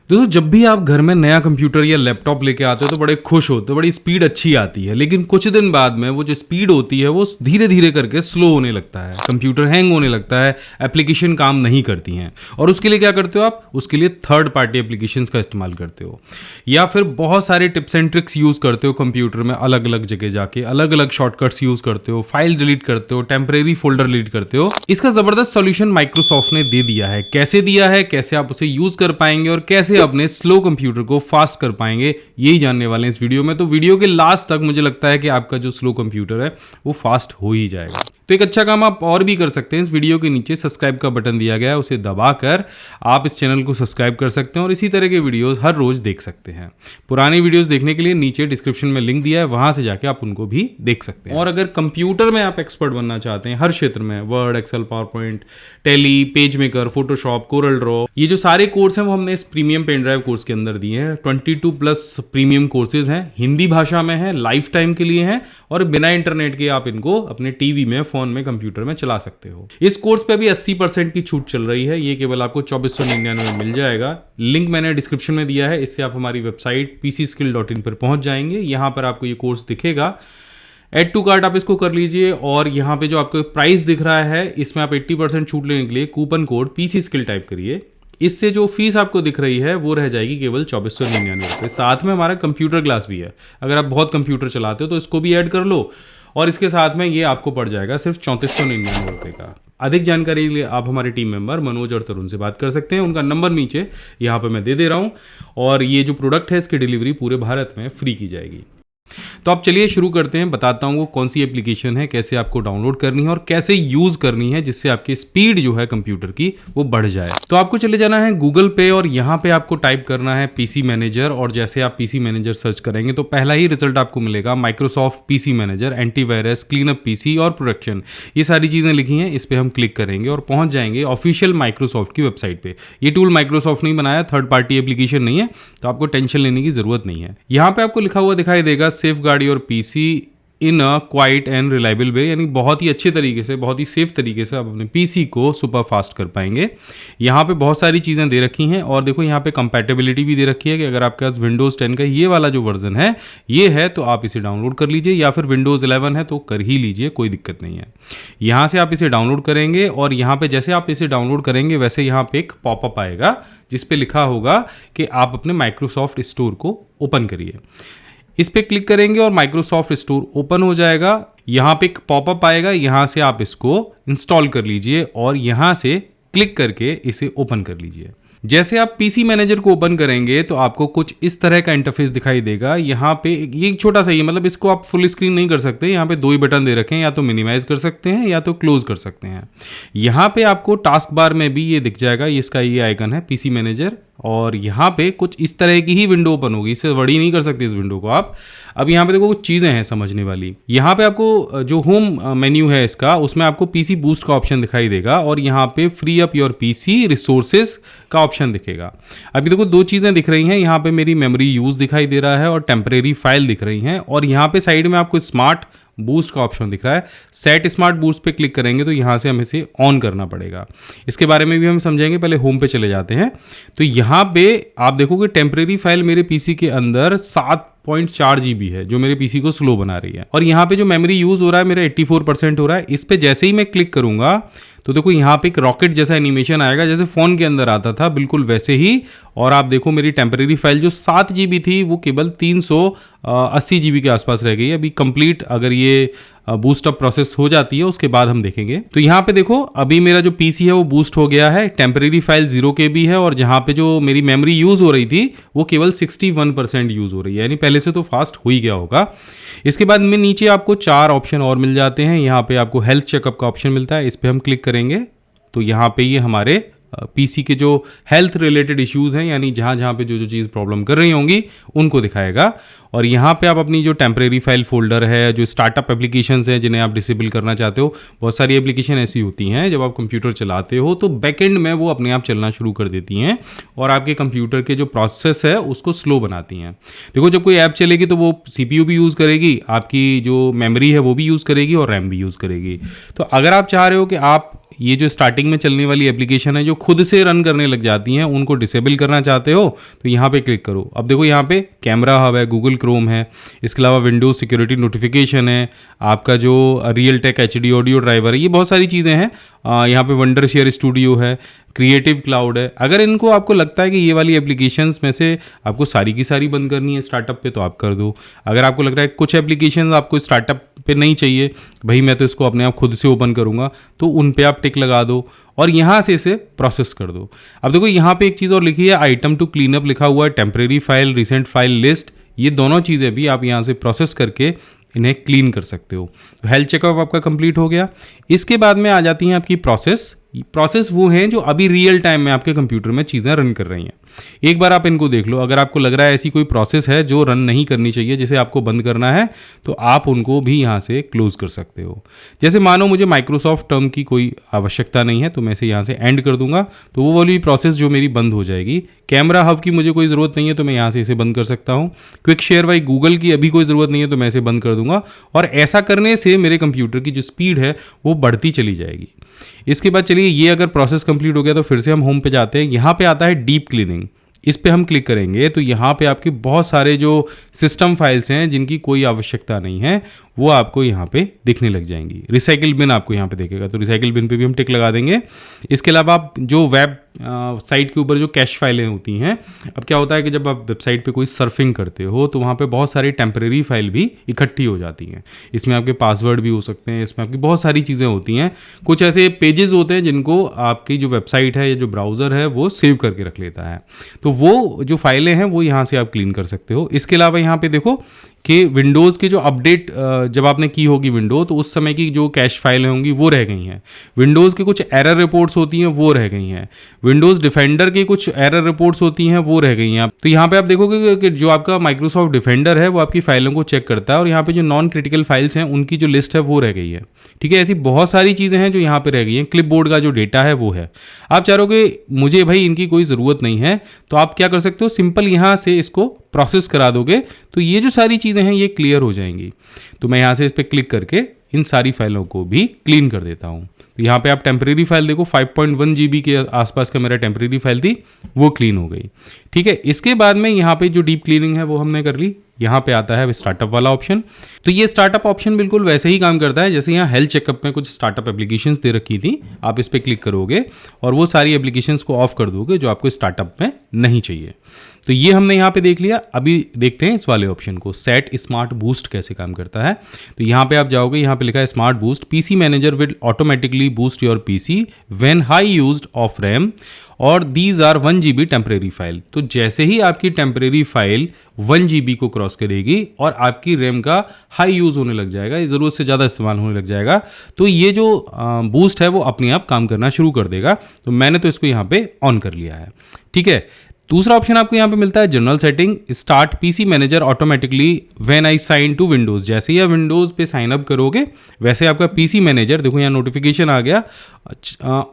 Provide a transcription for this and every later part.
दोस्तों जब भी आप घर में नया कंप्यूटर या लैपटॉप लेके आते हो तो बड़े खुश होते हो, बड़ी स्पीड अच्छी आती है। लेकिन कुछ दिन बाद में वो जो स्पीड होती है वो धीरे धीरे करके स्लो होने लगता है, कंप्यूटर हैंग होने लगता है, एप्लीकेशन काम नहीं करती हैं। और उसके लिए क्या करते हो आप? उसके लिए थर्ड पार्टी एप्लीकेशंस का इस्तेमाल करते हो, या फिर बहुत सारे टिप्स एंड ट्रिक्स यूज़ करते हो कंप्यूटर में, अलग अलग जगह जाके अलग अलग शॉर्टकट्स यूज़ करते हो, फाइल डिलीट करते हो, टेम्परेरी फोल्डर डिलीट करते हो। इसका ज़बरदस्त सॉल्यूशन माइक्रोसॉफ्ट ने दे दिया है। कैसे दिया है, कैसे आप उसे यूज़ कर पाएंगे और कैसे अपने स्लो कंप्यूटर को फास्ट कर पाएंगे, यही जानने वाले हैं इस वीडियो में। तो वीडियो के लास्ट तक मुझे लगता है कि आपका जो स्लो कंप्यूटर है वो फास्ट हो ही जाएगा। तो एक अच्छा काम आप और भी कर सकते हैं, इस वीडियो के नीचे सब्सक्राइब का बटन दिया गया है, उसे दबाकर आप इस चैनल को सब्सक्राइब कर सकते हैं और इसी तरह के वीडियोस हर रोज देख सकते हैं। पुरानी वीडियोस देखने के लिए नीचे डिस्क्रिप्शन में लिंक दिया है, वहां से जाके आप उनको भी देख सकते हैं। और अगर कंप्यूटर में आप एक्सपर्ट बनना चाहते हैं हर क्षेत्र में, Word, Excel, PowerPoint, Tally, PageMaker, Photoshop, Corel Draw, ये जो सारे कोर्स हैं वो हमने इस प्रीमियम पेन ड्राइव कोर्स के अंदर दिए हैं। 22+ प्रीमियम कोर्सेज हैं, हिंदी भाषा में है, लाइफ टाइम के लिए हैं और बिना इंटरनेट के आप इनको अपने टीवी में, फोन में, कंप्यूटर में चला सकते हो। इस कोर्स पे भी 80% की छूट चल रही है, ये केवल आपको 2499 में मिल जाएगा। लिंक मैंने डिस्क्रिप्शन में दिया है, इससे आप हमारी वेबसाइट pcskill.in पर पहुंच जाएंगे। यहाँ पर आपको ये कोर्स दिखेगा, एड टू कार्ट आप इसको कर लीजिए और यहाँ पे जो आपको प्राइस दिख रहा है इसमें आप 80% छूट लेने के लिए कूपन कोड pcskill टाइप करिए। इससे जो फीस आपको दिख रही है वो रह जाएगी केवल 2499 रुपये। साथ में हमारा कंप्यूटर क्लास भी है, अगर आप बहुत कंप्यूटर चलाते हो तो इसको भी ऐड कर लो और इसके साथ में ये आपको पड़ जाएगा सिर्फ 3499 रुपये का। अधिक जानकारी के लिए आप हमारे टीम मेंबर मनोज और तरुण से बात कर सकते हैं, उनका नंबर नीचे यहाँ पे मैं दे रहा हूँ। और ये जो प्रोडक्ट है इसकी डिलीवरी पूरे भारत में फ्री की जाएगी। तो आप चलिए शुरू करते हैं, बताता हूँ वो कौन सी एप्लीकेशन है, कैसे आपको डाउनलोड करनी है और कैसे यूज करनी है जिससे आपकी स्पीड जो है कंप्यूटर की वो बढ़ जाए। तो आपको चले जाना है गूगल पे और यहाँ पे आपको टाइप करना है पीसी मैनेजर। और जैसे आप पीसी मैनेजर सर्च करेंगे तो पहला ही रिजल्ट आपको मिलेगा Microsoft PC manager, antivirus, cleanup PC और प्रोडक्शन, ये सारी चीजें लिखी हैं। इस पर हम क्लिक करेंगे और पहुंच जाएंगे ऑफिशियल माइक्रोसॉफ्ट की वेबसाइट पे। ये टूल माइक्रोसॉफ्ट नहीं बनाया, थर्ड पार्टी एप्लीकेशन नहीं है, तो आपको टेंशन लेने की जरूरत नहीं है। यहाँ पे आपको लिखा हुआ दिखाई देगा safeguard your PC in a quiet and reliable way, यानी बहुत ही अच्छे तरीके से, बहुत ही सेफ तरीके से आप अपने पीसी को सुपर फास्ट कर पाएंगे। यहाँ पे बहुत सारी चीज़ें दे रखी हैं और देखो यहाँ पे कंपैटिबिलिटी भी दे रखी है कि अगर आपके पास विंडोज़ 10 का ये वाला जो वर्जन है ये है तो आप इसे डाउनलोड कर लीजिए, या फिर विंडोज़ 11 है तो कर ही लीजिए, कोई दिक्कत नहीं है। यहाँ से आप इसे डाउनलोड करेंगे और यहाँ पे जैसे आप इसे डाउनलोड करेंगे वैसे यहाँ पे एक पॉपअप आएगा जिस पे लिखा होगा कि आप अपने माइक्रोसॉफ्ट स्टोर को ओपन करिए। इस पे क्लिक करेंगे और माइक्रोसॉफ्ट स्टोर ओपन हो जाएगा। यहाँ पे एक पॉपअप आएगा, यहाँ से आप इसको इंस्टॉल कर लीजिए और यहाँ से क्लिक करके इसे ओपन कर लीजिए। जैसे आप पीसी मैनेजर को ओपन करेंगे तो आपको कुछ इस तरह का इंटरफेस दिखाई देगा। यहाँ पे ये छोटा सा ही, मतलब इसको आप फुल स्क्रीन नहीं कर सकते, यहाँ पे दो ही बटन दे रखे हैं, या तो मिनिमाइज कर सकते हैं या तो क्लोज कर सकते हैं। यहाँ पे आपको टास्क बार में भी ये दिख जाएगा, इसका ये आइकन है पीसी मैनेजर, और यहाँ पे कुछ इस तरह की ही विंडो ओपन होगी, इससे बड़ी नहीं कर सकते इस विंडो को आप। अब यहाँ पे देखो कुछ चीज़ें हैं समझने वाली। यहाँ पे आपको जो होम मेन्यू है इसका, उसमें आपको पीसी बूस्ट का ऑप्शन दिखाई देगा और यहाँ पे free up your PC resources का ऑप्शन दिखेगा। अभी देखो दो चीज़ें दिख रही हैं, यहाँ पे मेरी मेमोरी यूज दिखाई दे रहा है और टेम्परेरी फाइल दिख रही हैं, और यहाँ पे साइड में आपको स्मार्ट बूस्ट का ऑप्शन दिख रहा है। सेट स्मार्ट बूस्ट पे क्लिक करेंगे तो यहाँ से हमें इसे ऑन करना पड़ेगा। इसके बारे में भी हम समझेंगे, पहले होम पे चले जाते हैं। तो यहाँ पे आप देखोगे टेम्परेरी फाइल मेरे पीसी के अंदर 7.4 GB है जो मेरे पीसी को स्लो बना रही है, और यहाँ पे जो मेमोरी यूज हो रहा है मेरा 84% हो रहा है। इस पे जैसे ही मैं क्लिक करूंगा तो देखो यहाँ पे एक रॉकेट जैसा एनिमेशन आएगा, जैसे फोन के अंदर आता था बिल्कुल वैसे ही। और आप देखो मेरी टेम्परेरी फाइल जो 7 GB थी वो केवल 380 GB के आसपास रह गई। अभी कंप्लीट अगर ये बूस्ट अप प्रोसेस हो जाती है उसके बाद हम देखेंगे। तो यहाँ पे देखो अभी मेरा जो पीसी है वो बूस्ट हो गया है, टेम्परेरी फाइल 0 KB है, और जहाँ पे जो मेरी मेमोरी यूज हो रही थी वो केवल 61% यूज हो रही है, यानी पहले से तो फास्ट हो ही गया होगा। इसके बाद में नीचे आपको 4 ऑप्शन और मिल जाते हैं। यहाँ पे आपको हेल्थ चेकअप का ऑप्शन मिलता है, इस पर हम क्लिक करेंगे तो यहाँ पे ये हमारे पीसी के जो हेल्थ रिलेटेड इश्यूज हैं, यानी जहाँ जहाँ पे जो जो चीज़ प्रॉब्लम कर रही होंगी उनको दिखाएगा। और यहाँ पे आप अपनी जो टेम्परेरी फाइल फोल्डर है, जो स्टार्टअप एप्लीकेशंस हैं जिन्हें आप डिसेबल करना चाहते हो, बहुत सारी एप्लीकेशन ऐसी होती हैं जब आप कंप्यूटर चलाते हो तो बैकएंड में वो अपने आप चलना शुरू कर देती हैं और आपके कंप्यूटर के जो प्रोसेस है उसको स्लो बनाती हैं। देखो जब कोई ऐप चलेगी तो वो CPU भी यूज़ करेगी, आपकी जो मेमोरी है वो भी यूज़ करेगी और रैम भी यूज़ करेगी। तो अगर आप चाह रहे हो कि आप ये जो स्टार्टिंग में चलने वाली एप्लीकेशन है जो खुद से रन करने लग जाती हैं, उनको डिसेबल करना चाहते हो तो यहाँ पे क्लिक करो। अब देखो यहाँ पे कैमरा हब है, गूगल क्रोम है, इसके अलावा विंडोज सिक्योरिटी नोटिफिकेशन है, आपका जो Realtek HD audio driver है, ये बहुत सारी चीज़ें हैं। यहाँ पे वंडर शेयर स्टूडियो है, क्रिएटिव क्लाउड है। अगर इनको आपको लगता है कि ये वाली एप्लीकेशंस में से आपको सारी की सारी बंद करनी है स्टार्टअप पे, तो आप कर दो। अगर आपको लग रहा है कुछ एप्लीकेशंस आपको स्टार्टअप पे नहीं चाहिए, भाई मैं तो इसको अपने आप खुद से ओपन करूँगा, तो उन पे आप टिक लगा दो और यहाँ से इसे प्रोसेस कर दो। अब देखो यहाँ पे एक चीज़ और लिखी है, आइटम टू क्लीन अप लिखा हुआ है, temporary file, recent file list, ये दोनों चीज़ें भी आप यहाँ से प्रोसेस करके इन्हें क्लीन कर सकते हो। तो हेल्थ चेकअप आपका कंप्लीट हो गया। इसके बाद में आ जाती हैं आपकी प्रोसेस वो हैं जो अभी रियल टाइम में आपके कंप्यूटर में चीज़ें रन कर रही हैं। एक बार आप इनको देख लो, अगर आपको लग रहा है ऐसी कोई प्रोसेस है जो रन नहीं करनी चाहिए, जिसे आपको बंद करना है, तो आप उनको भी यहाँ से क्लोज कर सकते हो। जैसे मानो मुझे माइक्रोसॉफ्ट टर्म की कोई आवश्यकता नहीं है, तो मैं इसे यहाँ से एंड कर दूंगा, तो वो वाली प्रोसेस जो मेरी बंद हो जाएगी। कैमरा हब की मुझे कोई ज़रूरत नहीं है, तो मैं यहाँ से इसे बंद कर सकता हूँ। क्विक शेयर बाई गूगल की अभी कोई ज़रूरत नहीं है, तो मैं इसे बंद कर दूंगा। और ऐसा करने से मेरे कंप्यूटर की जो स्पीड है वो बढ़ती चली जाएगी। इसके बाद चलिए, ये अगर प्रोसेस कंप्लीट हो गया तो फिर से हम होम पे जाते हैं। यहाँ पे आता है डीप क्लीनिंग, इस पे हम क्लिक करेंगे तो यहाँ पे आपके बहुत सारे जो सिस्टम फाइल्स हैं जिनकी कोई आवश्यकता नहीं है वो आपको यहाँ पे दिखने लग जाएंगी। रिसाइकिल बिन आपको यहाँ पे देखेगा, तो रिसाइकिल बिन पे भी हम टिक लगा देंगे। इसके अलावा आप जो वेब साइट के ऊपर जो कैश फाइलें होती हैं, अब क्या होता है कि जब आप वेबसाइट पे कोई सर्फिंग करते हो तो वहाँ पे बहुत सारी टेम्परेरी फाइल भी इकट्ठी हो जाती हैं। इसमें आपके पासवर्ड भी हो सकते हैं, इसमें आपकी बहुत सारी चीज़ें होती हैं। कुछ ऐसे पेजेस होते हैं जिनको आपकी जो वेबसाइट है या जो ब्राउज़र है वो सेव करके रख लेता है, तो वो जो फाइलें हैं वो यहाँ से आप क्लीन कर सकते हो। इसके अलावा यहाँ पे देखो कि विंडोज़ के जो अपडेट जब आपने की होगी विंडो, तो उस समय की जो कैश फाइलें होंगी वो रह गई हैं। विंडोज़ की कुछ एरर रिपोर्ट्स होती हैं वो रह गई हैं। विंडोज़ डिफेंडर की कुछ एरर रिपोर्ट्स होती हैं वो रह गई हैं। तो यहाँ पे आप देखोगे कि जो आपका माइक्रोसॉफ्ट डिफेंडर है वो आपकी फाइलों को चेक करता है, और यहाँ पे जो नॉन क्रिटिकल फाइल्स हैं उनकी जो लिस्ट है वो रह गई है। ठीक है, ऐसी बहुत सारी चीज़ें हैं जो यहाँ पे रह गई हैं। क्लिपबोर्ड का जो डेटा है वो है। आप चाहोगे मुझे भाई इनकी कोई ज़रूरत नहीं है, तो आप क्या कर सकते हो, सिंपल यहाँ से इसको प्रोसेस करा दोगे तो ये जो सारी चीज़ें हैं ये क्लियर हो जाएंगी। तो मैं यहाँ से इस पर क्लिक करके इन सारी फाइलों को भी क्लीन कर देता हूँ। तो यहाँ पे आप टेम्परेरी फाइल देखो, 5.1 GB के आसपास का मेरा टेम्परेरी फाइल थी, वो क्लीन हो गई। ठीक है, इसके बाद में यहाँ पे जो डीप क्लीनिंग है वो हमने कर ली। यहाँ पे आता है स्टार्टअप वाला ऑप्शन। तो ये स्टार्टअप ऑप्शन बिल्कुल वैसे ही काम करता है जैसे यहाँ हेल्थ चेकअप में कुछ स्टार्टअप एप्लीकेशंस दे रखी थी। आप इस पर क्लिक करोगे और वो सारी एप्लीकेशंस को ऑफ कर दोगे जो आपको स्टार्टअप में नहीं चाहिए। तो ये हमने यहाँ पे देख लिया। अभी देखते हैं इस वाले ऑप्शन को, सेट स्मार्ट बूस्ट कैसे काम करता है। तो यहाँ पे आप जाओगे, यहाँ पे लिखा है smart boost, PC manager will automatically boost your PC when high used of RAM और these are 1 GB temporary file. तो जैसे ही आपकी टेम्परेरी फाइल 1 GB को क्रॉस करेगी और आपकी रैम का हाई यूज़ होने लग जाएगा, ये ज़रूरत से ज़्यादा इस्तेमाल होने लग जाएगा, तो ये जो बूस्ट है वो अपने आप काम करना शुरू कर देगा। तो मैंने तो इसको यहाँ पे ऑन कर लिया है। ठीक है, दूसरा ऑप्शन आपको यहाँ पे मिलता है general setting, start PC manager automatically when I sign to Windows. जैसे ही आप विंडोज़ पे साइन अप करोगे वैसे आपका पीसी मैनेजर, देखो यहाँ नोटिफिकेशन आ गया,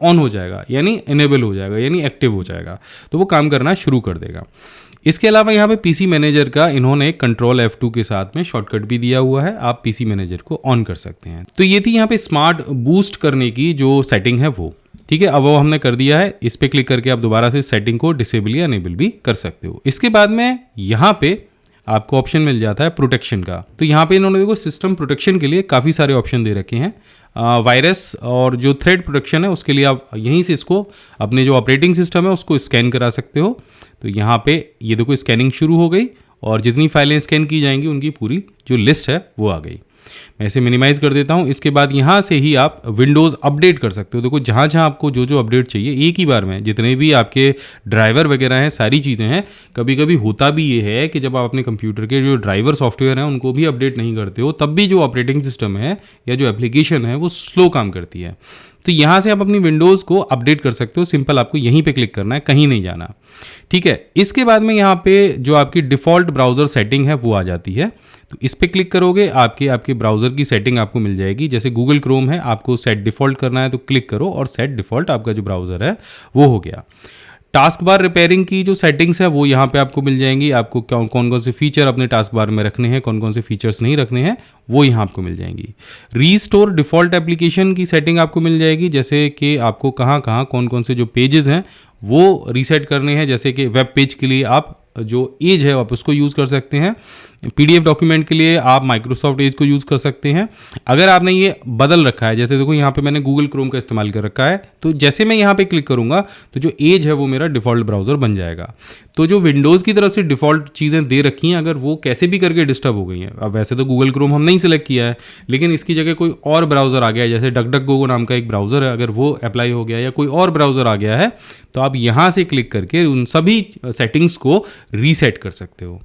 ऑन हो जाएगा, यानी इनेबल हो जाएगा, यानी एक्टिव हो जाएगा, तो वो काम करना शुरू कर देगा। इसके अलावा यहाँ पे पीसी मैनेजर का इन्होंने कंट्रोल F2 के साथ में शॉर्टकट भी दिया हुआ है, आप पीसी मैनेजर को ऑन कर सकते हैं। तो ये थी यहाँ पे स्मार्ट बूस्ट करने की जो सेटिंग है वो। ठीक है, अब वो हमने कर दिया है। इस पे क्लिक करके आप दोबारा से सेटिंग को डिसेबल या इनेबल भी कर सकते हो। इसके बाद में यहाँ पे आपको ऑप्शन मिल जाता है प्रोटेक्शन का। तो यहाँ पे इन्होंने देखो सिस्टम प्रोटेक्शन के लिए काफ़ी सारे ऑप्शन दे रखे हैं। वायरस और जो थ्रेड प्रोटेक्शन है उसके लिए आप यहीं से इसको अपने जो ऑपरेटिंग सिस्टम है उसको स्कैन करा सकते हो। तो यहाँ पे ये देखो स्कैनिंग शुरू हो गई और जितनी फाइलें स्कैन की जाएंगी उनकी पूरी जो लिस्ट है वो आ गई। मैं इसे मिनिमाइज़ कर देता हूँ। इसके बाद यहाँ से ही आप विंडोज़ अपडेट कर सकते हो। देखो जहाँ जहाँ आपको जो जो अपडेट चाहिए एक ही बार में, जितने भी आपके ड्राइवर वगैरह हैं, सारी चीज़ें हैं। कभी कभी होता भी ये है कि जब आप अपने कंप्यूटर के जो ड्राइवर सॉफ्टवेयर हैं उनको भी अपडेट नहीं करते हो, तब भी जो ऑपरेटिंग सिस्टम है या जो एप्लीकेशन है वो स्लो काम करती है। तो यहाँ से आप अपनी विंडोज़ को अपडेट कर सकते हो। सिंपल आपको यहीं पे क्लिक करना है, कहीं नहीं जाना। ठीक है, इसके बाद में यहाँ पे जो आपकी डिफ़ॉल्ट ब्राउज़र सेटिंग है वो आ जाती है। तो इस पर क्लिक करोगे, आपके ब्राउज़र की सेटिंग आपको मिल जाएगी। जैसे गूगल क्रोम है, आपको सेट डिफ़ॉल्ट करना है तो क्लिक करो और सेट डिफ़ॉल्ट आपका जो ब्राउज़र है वो हो गया। टास्क बार रिपेयरिंग की जो सेटिंग्स है वो यहाँ पे आपको मिल जाएंगी। आपको कौन कौन से फीचर अपने टास्क बार में रखने हैं, कौन कौन से फीचर्स नहीं रखने हैं, वो यहाँ आपको मिल जाएंगी। रीस्टोर डिफ़ॉल्ट एप्लीकेशन की सेटिंग आपको मिल जाएगी, जैसे कि आपको कहाँ कहाँ कौन कौन से जो पेजेस हैं वो रीसेट करने हैं। जैसे कि वेब पेज के लिए आप जो एज है आप उसको यूज़ कर सकते हैं, पीडीएफ डॉक्यूमेंट के लिए आप माइक्रोसॉफ्ट एज को यूज़ कर सकते हैं। अगर आपने ये बदल रखा है, जैसे देखो यहाँ पे मैंने गूगल क्रोम का इस्तेमाल कर रखा है, तो जैसे मैं यहाँ पे क्लिक करूँगा तो जो एज है वो मेरा डिफ़ॉल्ट ब्राउज़र बन जाएगा। तो जो विंडोज़ की तरफ से डिफ़ॉल्ट चीज़ें दे रखी हैं, अगर वो कैसे भी करके डिस्टर्ब हो गई हैं, अब वैसे तो गूगल क्रोम हम नहीं सिलेक्ट किया है, लेकिन इसकी जगह कोई और ब्राउज़र आ गया है, जैसे डकडकगो नाम का एक ब्राउज़र है, अगर वो अप्लाई हो गया या कोई और ब्राउज़र आ गया है, तो आप यहाँ से क्लिक करके उन सभी सेटिंग्स को रीसेट कर सकते हो।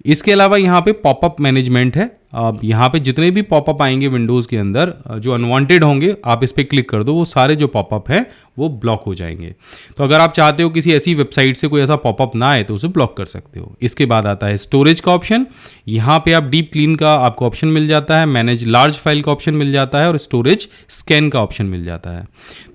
इसके अलावा यहाँ पे पॉपअप मैनेजमेंट है। अब यहाँ पे जितने भी पॉपअप आएंगे विंडोज़ के अंदर जो अनवांटेड होंगे, आप इस पर क्लिक कर दो, वो सारे जो पॉपअप हैं वो ब्लॉक हो जाएंगे। तो अगर आप चाहते हो किसी ऐसी वेबसाइट से कोई ऐसा पॉपअप ना आए तो उसे ब्लॉक कर सकते हो। इसके बाद आता है स्टोरेज का ऑप्शन। यहाँ पे आप डीप क्लीन का आपको ऑप्शन मिल जाता है, मैनेज लार्ज फाइल का ऑप्शन मिल जाता है और स्टोरेज स्कैन का ऑप्शन मिल जाता है।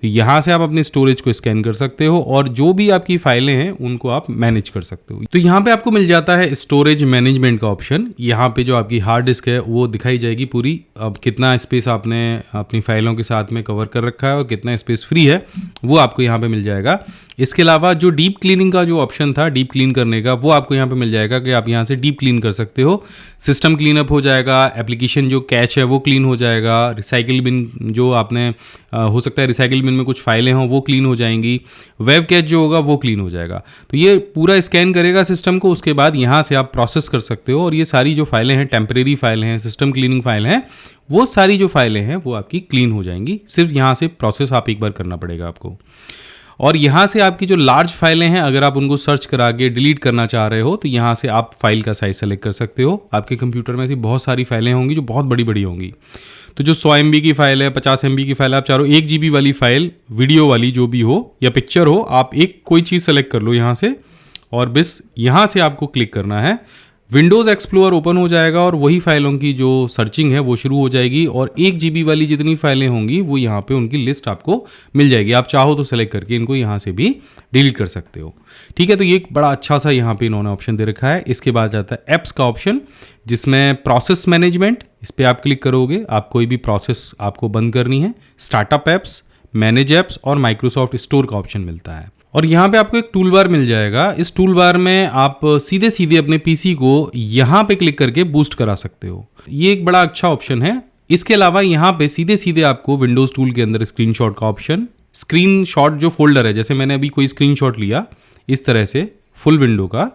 तो यहाँ से आप अपने स्टोरेज को स्कैन कर सकते हो और जो भी आपकी फाइलें हैं उनको आप मैनेज कर सकते हो। तो यहाँ पे आपको मिल जाता है स्टोरेज मैनेजमेंट का ऑप्शन। यहाँ पे जो आपकी हार्ड डिस्क है वो दिखाई जाएगी पूरी, अब कितना स्पेस आपने अपनी फाइलों के साथ में कवर कर रखा है और कितना स्पेस फ्री है वो आपको यहाँ पे मिल जाएगा। इसके अलावा जो डीप क्लीनिंग का जो ऑप्शन था डीप क्लीन करने का, वो आपको यहाँ पे मिल जाएगा कि आप यहाँ से डीप क्लीन कर सकते हो। सिस्टम क्लीनअप हो जाएगा, एप्लीकेशन जो कैश है वो क्लीन हो जाएगा, रिसाइकिल बिन जो आपने हो सकता है रिसाइकिल बिन में कुछ फाइलें हों वो क्लीन हो जाएंगी, वेब कैश जो होगा वो क्लीन हो जाएगा। तो ये पूरा स्कैन करेगा सिस्टम को, उसके बाद यहाँ से आप प्रोसेस कर सकते हो और ये सारी जो फाइलें हैं, टेम्परेरी फाइल हैं, सिस्टम क्लीनिंग फाइल हैं, वो सारी जो फाइलें हैं वो आपकी क्लीन हो जाएंगी। सिर्फ यहाँ से प्रोसेस आप एक बार करना पड़ेगा आपको। और यहाँ से आपकी जो लार्ज फाइलें हैं, अगर आप उनको सर्च करा के डिलीट करना चाह रहे हो तो यहाँ से आप फाइल का साइज सेलेक्ट कर सकते हो। आपके कंप्यूटर में ऐसी बहुत सारी फाइलें होंगी जो बहुत बड़ी बड़ी होंगी। तो जो 100 MB की फाइल है, 50 MB की फाइल है, आप चारों 1 GB वाली फाइल, वीडियो वाली जो भी हो या पिक्चर हो, आप एक कोई चीज़ सेलेक्ट कर लो यहाँ से और बस यहाँ से आपको क्लिक करना है। विंडोज़ एक्सप्लोरर ओपन हो जाएगा और वही फाइलों की जो सर्चिंग है वो शुरू हो जाएगी और 1 GB वाली जितनी फाइलें होंगी वो यहाँ पे उनकी लिस्ट आपको मिल जाएगी। आप चाहो तो सेलेक्ट करके इनको यहाँ से भी डिलीट कर सकते हो। ठीक है, तो ये एक बड़ा अच्छा सा यहाँ पे इन्होंने ऑप्शन दे रखा है। इसके बाद जाता है एप्स का ऑप्शन, जिसमें प्रोसेस मैनेजमेंट, इस पर आप क्लिक करोगे, आप कोई भी प्रोसेस आपको बंद करनी है, स्टार्टअप एप्स, मैनेज एप्स और माइक्रोसॉफ्ट स्टोर का ऑप्शन मिलता है। और यहाँ पे आपको एक टूल बार मिल जाएगा। इस टूल बार में आप सीधे सीधे अपने पीसी को यहाँ पे क्लिक करके बूस्ट करा सकते हो। ये एक बड़ा अच्छा ऑप्शन है। इसके अलावा यहाँ पे सीधे सीधे आपको विंडोज़ टूल के अंदर स्क्रीनशॉट का ऑप्शन, स्क्रीनशॉट जो फोल्डर है, जैसे मैंने अभी कोई स्क्रीनशॉट लिया इस तरह से फुल विंडो का,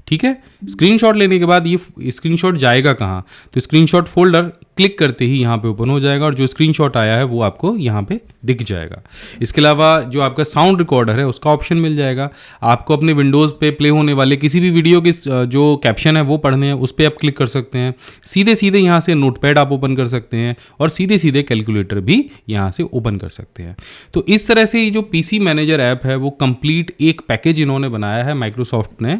ठीक है, स्क्रीनशॉट लेने के बाद ये स्क्रीनशॉट जाएगा कहाँ, तो स्क्रीनशॉट फोल्डर क्लिक करते ही यहाँ पे ओपन हो जाएगा और जो स्क्रीनशॉट आया है वो आपको यहाँ पे दिख जाएगा। इसके अलावा जो आपका साउंड रिकॉर्डर है उसका ऑप्शन मिल जाएगा। आपको अपने विंडोज़ पे प्ले होने वाले किसी भी वीडियो के जो कैप्शन है वो पढ़ने हैं, उस पर आप क्लिक कर सकते हैं। सीधे सीधे यहाँ से नोटपैड आप ओपन कर सकते हैं और सीधे सीधे कैलकुलेटर भी यहाँ से ओपन कर सकते हैं। तो इस तरह से ये जो पीसी मैनेजर ऐप है वो कंप्लीट एक पैकेज इन्होंने बनाया है माइक्रोसॉफ्ट ने,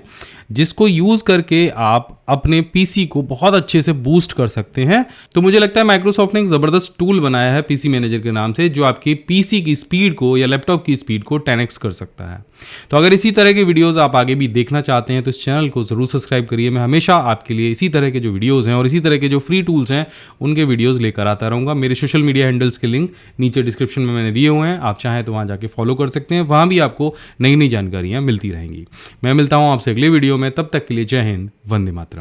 जिसको यूज़ करके आप अपने पीसी को बहुत अच्छे से बूस्ट कर सकते हैं। तो मुझे लगता है माइक्रोसॉफ्ट ने एक ज़बरदस्त टूल बनाया है पीसी मैनेजर के नाम से, जो आपके पीसी की स्पीड को या लैपटॉप की स्पीड को 10x कर सकता है। तो अगर इसी तरह के वीडियोस आप आगे भी देखना चाहते हैं तो इस चैनल को ज़रूर सब्सक्राइब करिए। मैं हमेशा आपके लिए इसी तरह के जो वीडियोज़ हैं और इसी तरह के जो फ्री टूल्स हैं उनके वीडियोज़ लेकर आता रहूँगा। मेरे सोशल मीडिया हैंडल्स के लिंक नीचे डिस्क्रिप्शन में मैंने दिए हुए हैं, आप चाहें तो वहाँ जाके फॉलो कर सकते हैं। वहाँ भी आपको नई नई जानकारियाँ मिलती रहेंगी। मैं मिलता हूँ आपसे अगले वीडियो में, तब तक के लिए जय हिंद, वंदे मातरम।